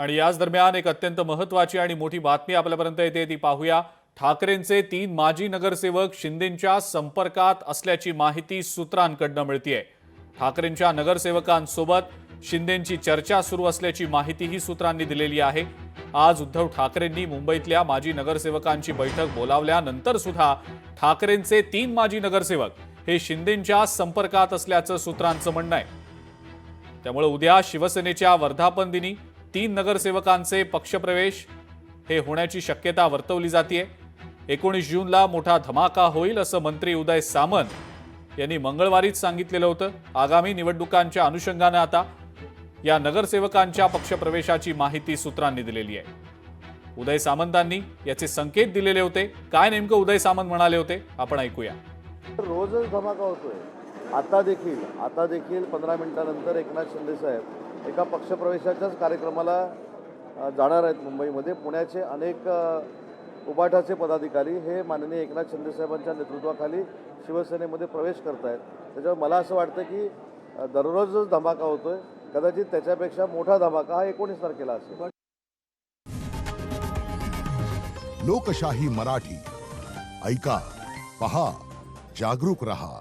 आणि याच दरम्यान एक अत्यंत महत्त्वाची आणि मोठी बातमी आपल्यापर्यंत येते ती पाहूया। ठाकरेंचे 3 माजी नगरसेवक शिंदेंच्या संपर्कात असल्याची माहिती सूत्रांकडून मिळतेय। ठाकरेंच्या नगरसेवकांसोबत शिंदेंची चर्चा सुरू असल्याची माहितीही सूत्रांनी दिलेली आहे। आज उद्धव ठाकरेंनी मुंबईतल्या माजी नगरसेवकांची बैठक बोलावल्यानंतर सुद्धा ठाकरेंचे 3 माजी नगरसेवक हे शिंदेंच्या संपर्कात असल्याचं सूत्रांचं म्हणणं आहे। त्यामुळे उद्या शिवसेनेच्या वर्धापन दिनी 3 नगरसेवकांचे पक्षप्रवेश हे होण्याची शक्यता वर्तवली जाते। 19 जूनला मोठा धमाका होईल असं मंत्री उदय सामंत यांनी मंगळवारीच सांगितलेलं होतं। आगामी निवडणुकांच्या अनुषंगाने आता या नगरसेवकांच्या पक्षप्रवेशाची माहिती सूत्रांनी दिलेली आहे। उदय सामंतांनी याचे संकेत दिलेले होते। काय नेमकं उदय सामंत म्हणाले होते आपण ऐकूया। रोजच धमाका होतोय। आता देखील 15 मिनिटांनंतर एकनाथ शिंदे साहेब एका पक्षप्रवेशाच्याच कार्यक्रमाला जाणार आहेत। मुंबईमध्ये पुण्याचे अनेक उबाठाचे पदाधिकारी हे माननीय एकनाथ शिंदे साहेबांच्या नेतृत्वाखाली शिवसेनेमध्ये प्रवेश करत आहेत। त्याच्यामुळे मला असं वाटतं की दररोजच धमाका होतोय। कदाचित त्याच्यापेक्षा मोठा धमाका हा 19 तारखेला असेल। लोकशाही मराठी ऐका, पहा, जागरूक रहा।